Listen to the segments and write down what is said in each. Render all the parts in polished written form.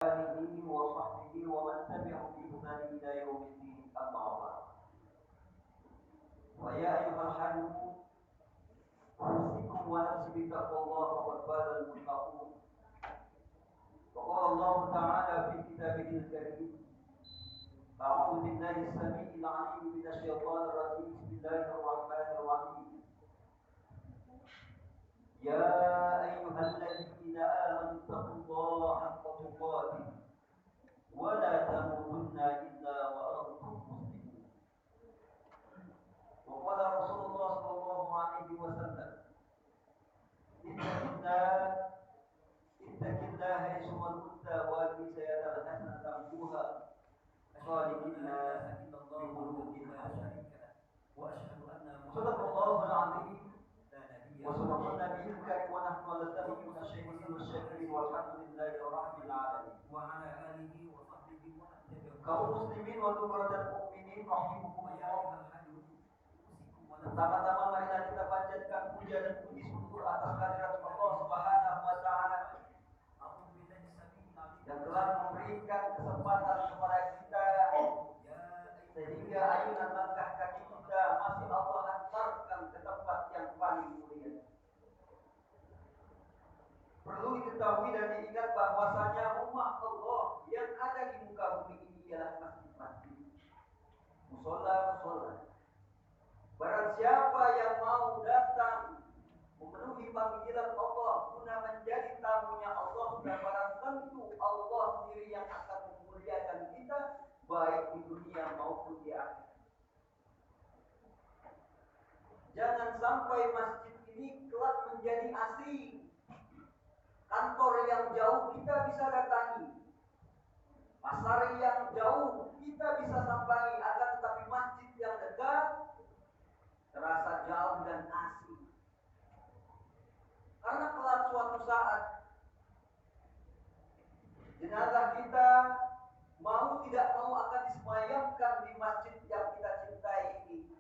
آله وصحبه ومن تبعهم بإحسان إلى يوم الدين أما بعد فيا أيها الحاج أوصيكم ونفسي بتقوى الله فقد فاز المتقون وقال الله تعالى في كتابه الكريم أعوذ بالله السميع العليم من الشيطان الرجيم بسم الله الرحمن الرحيم يا أيها الذين آمنوا اتقوا الله حق تقاته ولا تموتن إلا وأنتم مسلمون وقال رسول الله صلى الله عليه وسلم اتق الله حيثما كنت وأتي سيئة الحسنة تمحوها خالق الناس بخلق حسن وأشهد أن صدق الله العظيم وصدق النبي الكريم ونحن على التوحيد الشهيد والشاكرين والحمد لله رب العالمين وعلى آله وصحبه ومن تبعهم kaum muslimin wal mukminin rahimakumullah. Pertama-tama marilah kita panjatkan puja dan puji syukur atas kehadirat Allah Subhanahu wa taala yang telah memberikan kesempatan kepada kita sehingga ayunan langkah kaki kita masih Allah hantarkan ke tempat yang paling mulia. Perlu diketahui dan diingat bahwasanya rumah Allah yang ada di muka bumi ini ialah masjid-masjid, musola-musola. Barang siapa yang mau datang memenuhi panggilan Allah guna menjadi tamunya Allah, sudah barang tentu Allah sendiri yang akan memuliakan kita baik di dunia maupun di akhirat. Jangan sampai masjid ini kelak menjadi asing. Kantor yang jauh kita bisa datangi, pasar yang jauh kita bisa sampai, akan tetapi masjid yang dekat terasa jauh dan asing. Karena kelak suatu saat jenazah kita mau tidak mau akan disemayamkan di masjid yang kita cintai ini.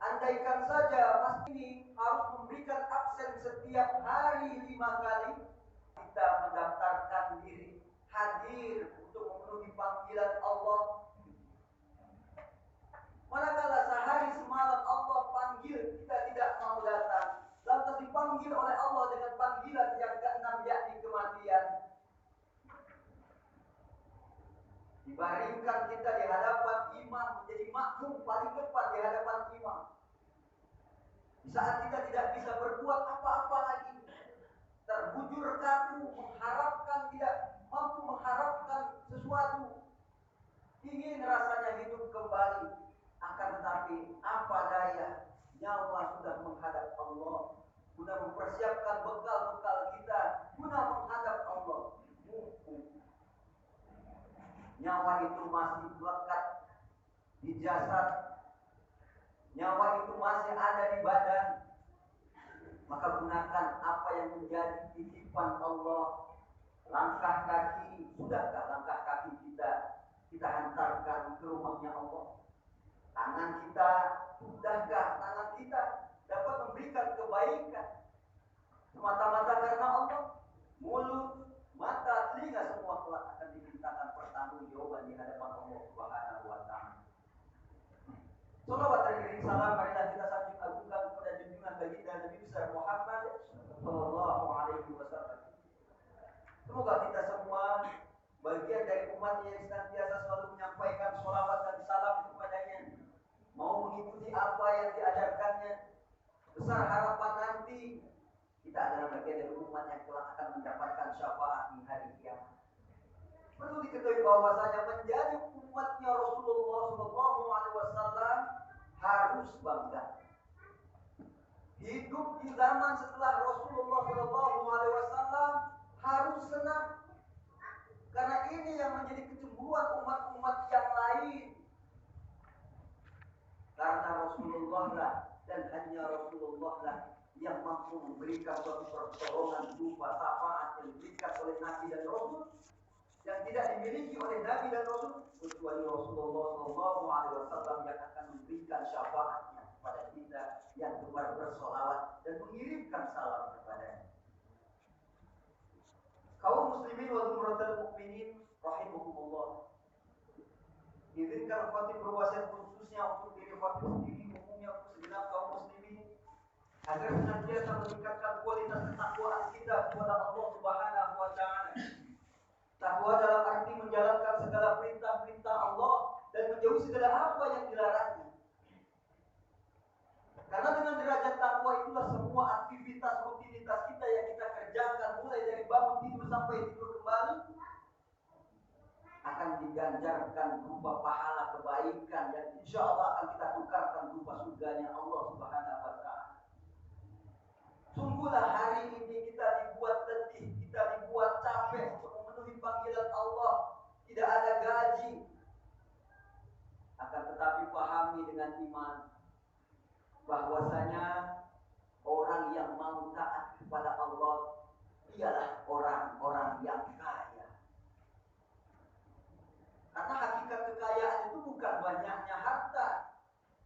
Andaikan saja masjid ini harus memberikan absen setiap hari 5 kali, kita mendaftarkan diri hadir untuk memenuhi panggilan Allah. Manakala sehari semalam Allah panggil, kita tidak mau datang, lantas dipanggil oleh Allah dengan panggilan yang keenam, yakni kematian. Dibaringkan kita di hadapan imam, menjadi makmum paling depan di hadapan imam. Di saat kita tidak bisa berbuat apa-apa lagi, terbujur kaku, mengharapkan, tidak mampu mengharapkan sesuatu, ingin rasanya hidup kembali, akan tetapi apa daya, nyawa sudah menghadap Allah, guna mempersiapkan bekal-bekal kita, guna menghadap Allah. Nyawa itu masih melekat di jasad, nyawa itu masih ada di badan, maka gunakan apa yang menjadi titipan Allah. Langkah kaki, sudahkah langkah kaki kita hantarkan ke rumahnya Allah? Tangan kita, sudahkah tangan kita dapat memberikan kebaikan semata-mata karena Allah? Mulut, mata, telinga semua kelak akan dimintakan pertanggungjawaban di hadapan Allah Subhanahu wa taala. Salawat dan iring salam marilah kita sanjung agungkan kepada junjungan baginda Nabi besar Muhammad sallallahu alaihi wasallam. Semoga kita semua bagian dari umat yang senantiasa selalu menyampaikan salawat dan salam kepadanya, mau mengikuti apa yang diajarkannya. Besar harapan nanti kita adalah bagian dari umat yang kelak akan mendapatkan syafaat di hari kiamat. Perlu diketahui bahwasanya menjadi umatnya Rasulullah Sallallahu Alaihi Wasallam harus bangga. Hidup di zaman setelah Rasulullah Sallallahu Alaihi Wasallam harus senang, karena ini yang menjadi kecemburuan umat-umat yang lain. Karena Rasulullah lah dan hanya Rasulullah lah yang mampu memberikan suatu pertolongan berupa syafaat yang diberikan oleh Nabi dan Rasul, yang tidak dimiliki oleh Nabi dan Rasul kecuali Rasulullah Sallallahu Alaihi Wasallam yang akan memberikan syafaatnya kepada kita yang gemar bersolawat dan mengirimkan salam kepadanya. Kaum muslimin wa dzumratul mukminin rahimakumullah. Izinkan khatib berwasiat khususnya untuk diri khatib sendiri, umumnya untuk segenap kaum muslimin, agar senantiasa meningkatkan kualitas ketakwaan kita kepada Allah Subhanahu wa taala. Takwa dalam arti menjalankan segala perintah-perintah Allah dan menjauhi segala apa yang dilarangnya. Karena dengan derajat takwa itulah semua aktivitas rutinitas kita yang kita kerjakan, mulai dari bangun tidur sampai tidur kembali, akan diganjarkan berupa pahala kebaikan yang insya Allah akan kita tukarkan berupa surganya Allah Subhanahu wa taala. Sungguhlah hari ini kita dibuat letih, kita dibuat capek untuk memenuhi panggilan Allah, tidak ada gaji. Akan tetapi pahami dengan iman bahwasanya orang yang mau taat kepada Allah ialah orang-orang yang kaya. Karena hakikat kekayaan itu bukan banyaknya harta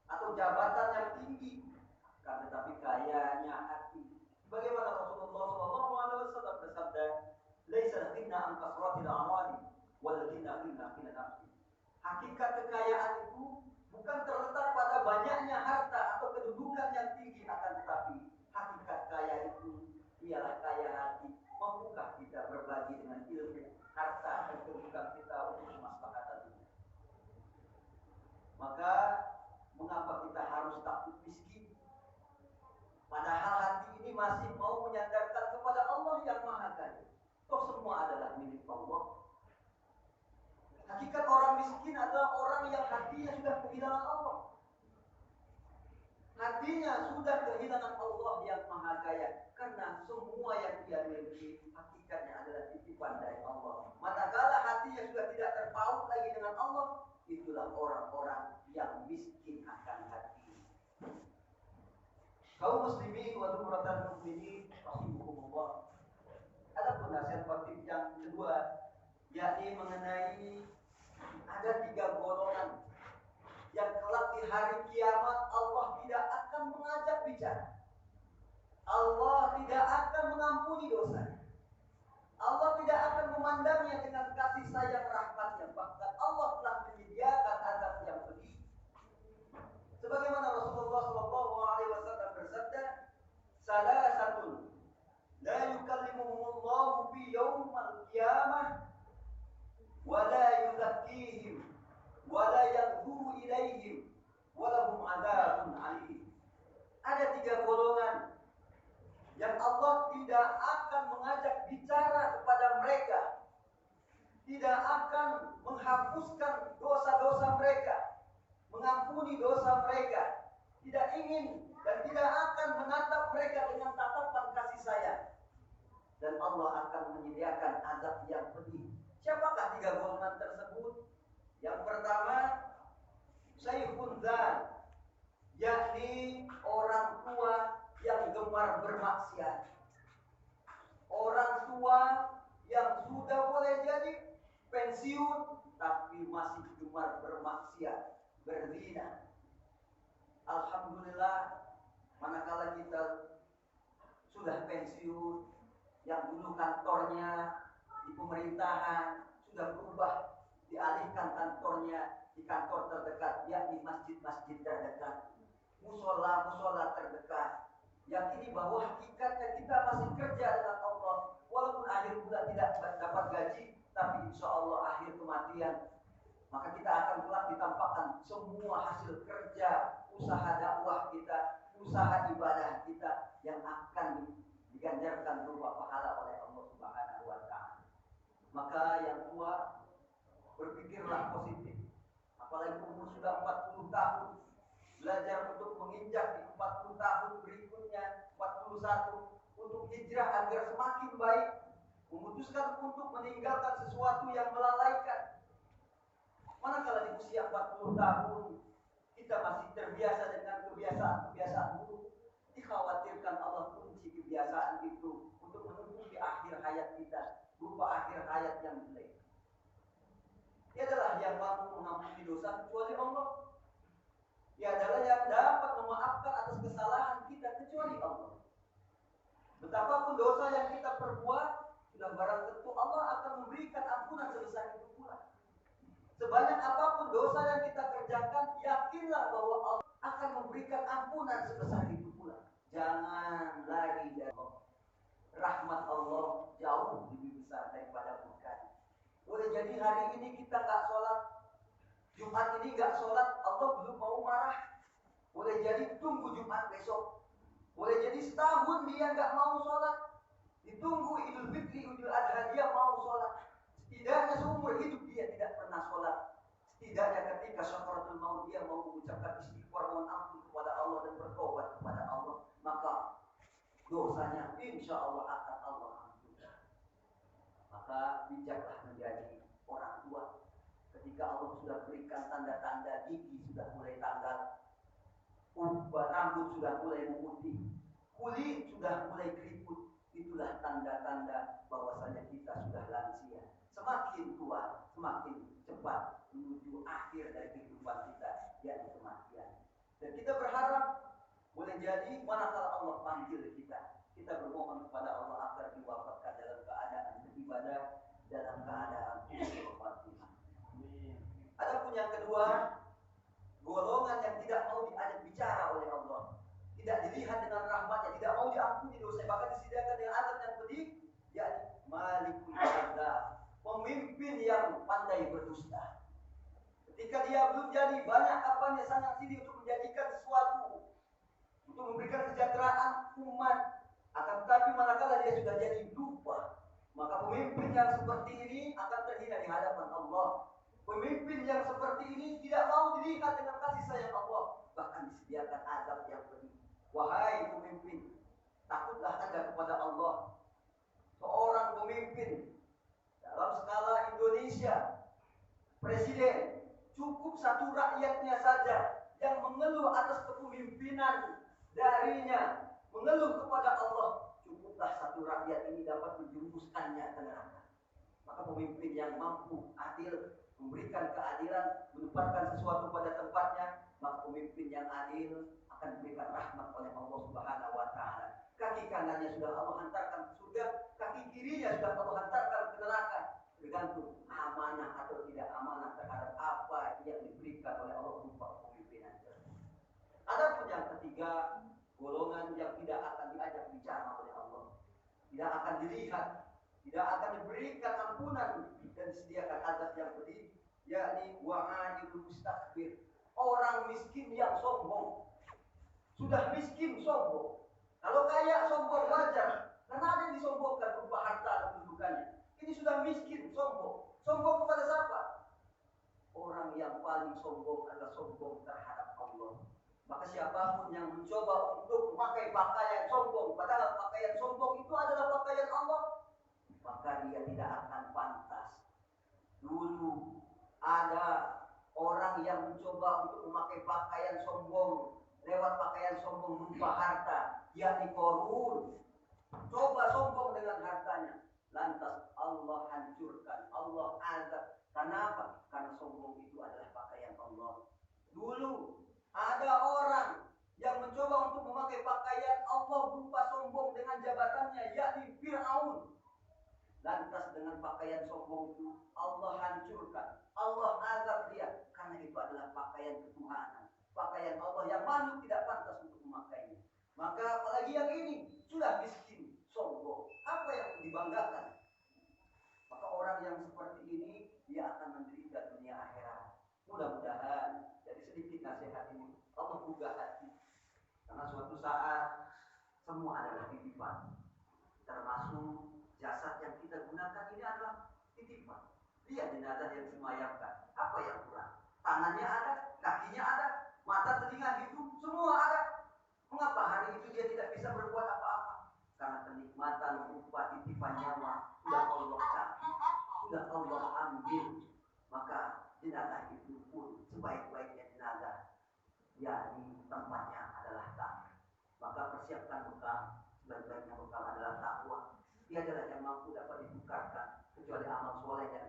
atau jabatan yang tinggi, kan, tetapi kayanya hati. Bagaimana Rasulullah SAW bersabda, "Laisa ghina an kasratil amwali, wal ghina ghina nafsi." Hakikat kekayaan itu bukan terletak pada banyaknya harta atau kedudukan yang tinggi, akan tetapi hakikat kaya itu ialah kaya hati. Mampukah kita berbagi dengan ilmu, harta, dan kedudukan kita untuk kemaslahatan ini? Maka mengapa kita harus takut miskin? Padahal hati ini masih mau menyandarkan kepada Allah yang Maha Kaya. Toh semua adalah milik Allah. Hakikat orang miskin adalah orang yang hatinya sudah kehilangan Allah. Hatinya sudah kehilangan Allah yang Maha Kaya. Karena semua yang dia miliki hakikatnya adalah titipan dari Allah. Manakala hatinya sudah tidak terpaut lagi dengan Allah, itulah orang-orang yang miskin akan hati. Kaum muslimin wa dzumratul mukminin rahimakumullah. Ada nasihat khatib yang kedua, yakni mengenai ada 3 golongan yang kelak di hari kiamat Allah tidak akan mengajak bicara. Allah tidak akan mengampuni dosa. Allah tidak akan memandangnya dengan kasih sayang rahmatnya. Bahkan Allah telah menyediakan azab yang pedih. Sebagaimana Rasulullah SAW bersabda, "Salasatun la yukallimuhumullahu fi yaumal qiyamah wa la yuzakkihim wa la yanzuru ilaihim wa lahum adzabun alim." Ada 3 golongan yang Allah tidak akan mengajak bicara kepada mereka, tidak akan menghapuskan dosa-dosa mereka, mengampuni dosa mereka, tidak ingin dan tidak akan menatap mereka dengan tatapan kasih sayang, dan Allah akan menyediakan azab yang pedih. Siapakah 3 golongan tersebut? Yang pertama, Syekhun Zan, yakni orang tua yang gemar bermaksiat. Orang tua yang sudah boleh jadi pensiun tapi masih gemar bermaksiat, berzina. Alhamdulillah, manakala kita sudah pensiun, yang dulu kantornya di pemerintahan sudah berubah, dialihkan kantornya di kantor terdekat, yakni masjid-masjid terdekat, musola-musola terdekat. Yakini bahwa hakikatnya kita masih kerja dengan Allah, walaupun akhir bulan tidak dapat gaji, tapi insya Allah akhir kematian, maka kita akan kelak ditampakkan semua hasil kerja, usaha dakwah kita, usaha ibadah kita yang akan diganjarkan berupa pahala oleh Allah Subhanahu wa taala. Maka yang tua, berpikirlah positif. Apalagi umur sudah 40 tahun, belajar untuk menginjak di 40 tahun berikutnya, 41, untuk hijrah agar semakin baik, memutuskan untuk meninggalkan sesuatu yang melalaikan. Manakala di usia 40 tahun kita masih terbiasa dengan kebiasaan-kebiasaan buruk, dikhawatirkan Allah kunci kebiasaan itu untuk menunggu di akhir hayat kita berupa akhir hayat yang jelek. Dia adalah yang mampu mengampuni dosa kecuali Allah. Dia adalah yang dapat memaafkan atas kesalahan kita kecuali Allah. Betapapun dosa yang kita perbuat, sudah barang tentu Allah akan memberikan ampunan sebesar itu pula. Sebanyak apapun dosa yang kita kerjakan, yakinlah bahwa Allah akan memberikan ampunan sebesar itu pula. Jangan lari dari Allah. Rahmat Allah jauh lebih besar daripada murkanya. Boleh jadi hari ini kita nggak sholat, Jumat ini nggak sholat, Allah belum mau marah. Boleh jadi tunggu Jumat besok. Boleh jadi setahun dia nggak mau sholat, ditunggu Idul Fitri, Idul Adha dia mau sholat. Setidaknya seumur hidup dia tidak pernah sholat. Setidaknya ketika syakaratul maut dia mau mengucapkan istighfar, mohon ampun kepada Allah dan bertobat kepada Allah, maka dosanya insya Allah akan Allah ampunkan. Maka bijaklah menjadi orang tua. Ketika Allah sudah berikan tanda-tanda gigi sudah mulai tanggal, rambut sudah mulai memutih, kulit sudah mulai keriput, itulah tanda-tanda bahwasanya kita sudah lansia. Semakin tua, semakin cepat menuju akhir dari kehidupan kita, yaitu kematian. Dan kita berharap boleh jadi manakala Allah panggil kita, kita bermohon kepada Allah agar diwafatkan dalam keadaan beribadah, dalam keadaan berfatihah. Adapun yang kedua, golongan yang tidak mau diajak bicara oleh Allah, tidak dilihat dengan rahmatnya, tidak mau diampuni dosa, bahkan disediakan dengan azab yang pedih, yakni malikul kadzdzab, pemimpin yang pandai berdusta. Ketika dia belum jadi, banyak apanya sangat sini untuk menjadikan sesuatu, untuk memberikan kesejahteraan umat, akan tetapi manakala dia sudah jadi lupa, maka pemimpin yang seperti ini akan terhina di hadapan Allah. Pemimpin yang seperti ini tidak mau dilihat dengan kasih sayang Allah, bahkan disediakan azab yang pedih. Wahai pemimpin, takutlah Anda kepada Allah. Seorang pemimpin dalam skala Indonesia, presiden, cukup satu rakyatnya saja yang mengeluh atas kepemimpinan darinya, mengeluh kepada Allah, cukuplah satu rakyat ini dapat menjerumuskannya ke neraka. Maka pemimpin yang mampu adil, memberikan keadilan, menempatkan sesuatu pada tempatnya, maka pemimpin yang adil akan diberikan rahmat oleh Allah Subhanahu wa taala. Kaki kanannya sudah Allah hantarkan ke surga, kaki kirinya sudah Allah hantarkan ke neraka, tergantung amanah atau tidak amanah terhadap apa yang diberikan oleh Allah berupa kepemimpinan. Adapun yang ketiga, golongan yang tidak akan diajak bicara oleh Allah, tidak akan dilihat, tidak akan diberikan ampunan dan disediakan azab yang pedih, yakni wa'adul mustakbir, orang miskin yang sombong. Sudah miskin sombong. Kalau kaya sombong wajar, karena ada yang disombongkan berupa harta dan kedudukannya. Ini sudah miskin sombong. Sombong kepada siapa? Orang yang paling sombong adalah sombong terhadap Allah. Maka siapapun yang mencoba untuk memakai pakaian sombong, padahal pakaian sombong itu adalah pakaian Allah, maka dia tidak akan pantas. Dulu ada orang yang mencoba untuk memakai pakaian sombong, lewat pakaian sombong berupa harta, yakni Qarun. Coba sombong dengan hartanya, lantas Allah hancurkan, Allah azab. Kenapa? Karena sombong itu adalah pakaian Allah. Dulu ada orang yang mencoba untuk memakai pakaian Allah berupa sombong dengan jabatannya, yakni Fir'aun. Lantas dengan pakaian sombong itu Allah hancurkan, Allah azab dia, karena itu adalah pakaian ketuhanan, pakaian Allah yang makhluk tidak pantas untuk memakainya. Maka apalagi yang ini sudah miskin, sombong, apa yang dibanggakan? Maka orang yang seperti ini dia akan menderita dunia akhirat. Mudah-mudahan dari sedikit nasihat ini Allah buka hati, karena suatu saat semua adalah titipan, termasuk jasad yang kita gunakan ini adalah titipan. Lihat jenazah yang disemayamkan, apa yang kurang? Tangannya ada, kakinya ada, mata, telinga, hidung, semua ada. Mengapa hari itu dia tidak bisa berbuat apa-apa? Karena kenikmatan upah titipan nyawa sudah Allah cabut, sudah Allah ambil. Maka jenazah itu pun sebaik-baiknya jenazah, yakni tempatnya adalah tanah. Maka persiapkan bekal, sebaik-baiknya bekal adalah takwa. Dia adalah yang mampu dapat ditukarkan kecuali amal soleh dan